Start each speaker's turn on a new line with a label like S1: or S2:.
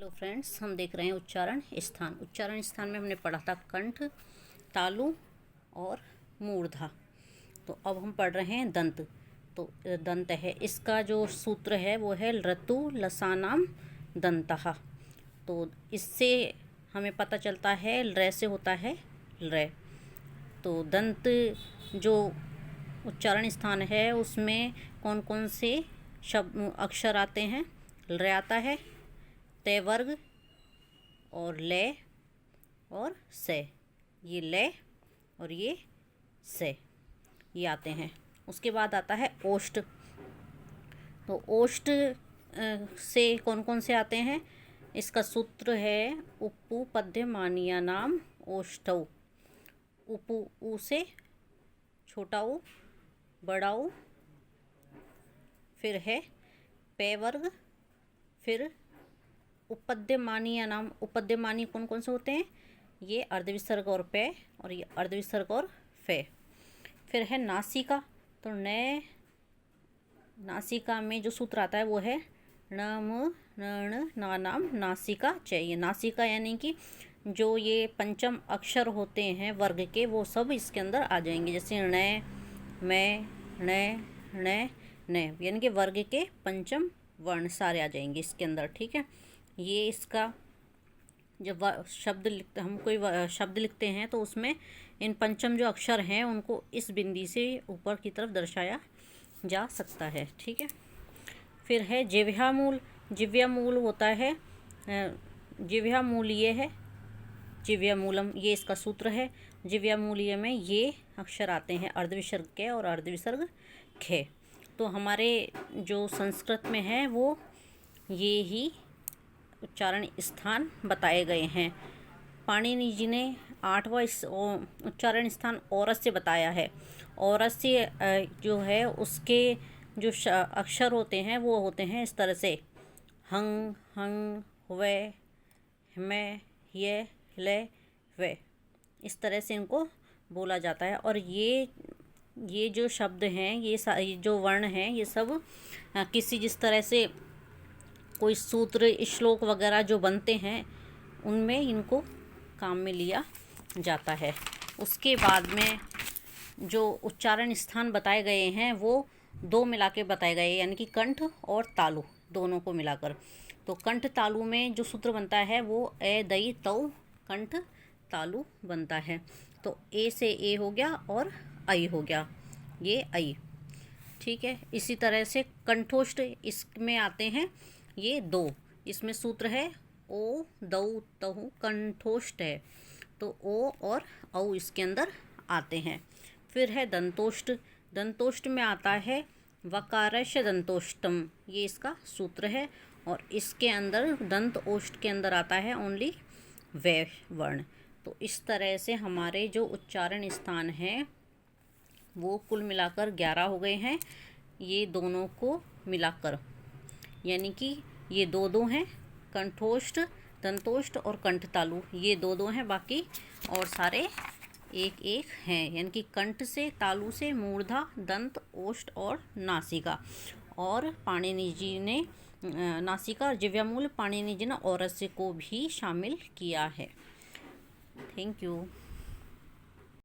S1: Hello friends, हम देख रहे हैं उच्चारण स्थान। उच्चारण स्थान में हमने पढ़ा था कंठ, तालु और मूर्धा। तो अब हम पढ़ रहे हैं दंत। तो दंत है, इसका जो सूत्र है वो है ऋतु लसानाम दंतः। तो इससे हमें पता चलता है र से होता है र। तो दंत जो उच्चारण स्थान है उसमें कौन कौन से शब्द अक्षर आते हैं? र आता है, ते वर्ग और ले और से। ये ले और ये से, ये आते हैं। उसके बाद आता है ओष्ठ। तो ओष्ठ से कौन कौन से आते हैं? इसका सूत्र है उपु पद्यमानिया नाम ओष्ठौ। उपु उ से छोटा उ, बड़ा उ, फिर है पे वर्ग, फिर उपद्यमानीय नाम। उपद्यमानी कौन कौन से होते हैं? ये अर्धविसर्ग और पे, और ये अर्धविसर्ग और फे। फिर है नासिका। तो न नासिका में जो सूत्र आता है वो है णम नण ना नाम नासिका चाहिए। नासिका यानी कि जो ये पंचम अक्षर होते हैं वर्ग के, वो सब इसके अंदर आ जाएंगे। जैसे ण, मैं, ण, ण, न, यानी कि वर्ग के पंचम वर्ण सारे आ जाएंगे इसके अंदर। ठीक है, ये इसका जब शब्द लिखते, हम कोई शब्द लिखते हैं तो उसमें इन पंचम जो अक्षर हैं उनको इस बिंदी से ऊपर की तरफ दर्शाया जा सकता है। ठीक है, फिर है जिह्वामूल। जिह्वामूल होता है, जिह्वामूल ये है, जिह्वामूलम ये इसका सूत्र है। जिह्वामूलीय में ये अक्षर आते हैं अर्धविसर्ग के और अर्धविसर्ग खे। तो हमारे जो संस्कृत में है वो ये ही उच्चारण स्थान बताए गए हैं। पाणिनि जी ने 8वां उच्चारण स्थान औरस से बताया है। औरस से जो है उसके जो अक्षर होते हैं वो होते हैं इस तरह से हंग, हंग, वे, हमें, ये, ले, वे। इस तरह से इनको बोला जाता है। और ये जो शब्द हैं, ये जो वर्ण हैं, ये सब किसी जिस तरह से कोई सूत्र, श्लोक वगैरह जो बनते हैं उनमें इनको काम में लिया जाता है। उसके बाद में जो उच्चारण स्थान बताए गए हैं वो दो मिला के बताए गए, यानी कि कंठ और तालु दोनों को मिलाकर। तो कंठ तालु में जो सूत्र बनता है वो ए दई तौ कंठ तालु बनता है। तो ए से ए हो गया और आई हो गया, ये आई। ठीक है, इसी तरह से कंठोष्ठ इसमें आते हैं ये दो। इसमें सूत्र है ओ दौ तहु कंठोष्ठ है। तो ओ और औ इसके अंदर आते हैं। फिर है दंतोष्ठ। दंतोष्ठ में आता है वकारश दंतोष्टम, ये इसका सूत्र है। और इसके अंदर दंत ओष्ठ के अंदर आता है ओनली वे वर्ण। तो इस तरह से हमारे जो उच्चारण स्थान हैं वो कुल मिलाकर 11 हो गए हैं, ये दोनों को मिलाकर। यानी कि ये दो हैं, कंठोष्ठ, दंतोष्ठ और कंठ तालु, ये दो हैं। बाकी और सारे एक एक हैं, यानी कि कंठ से, तालु से मूर्धा, दंत, ओष्ठ और नासिका। और पाणिनि जी ने नासिका और जिह्वामूल, पाणिनि जी ने औरस को भी शामिल किया है। Thank you.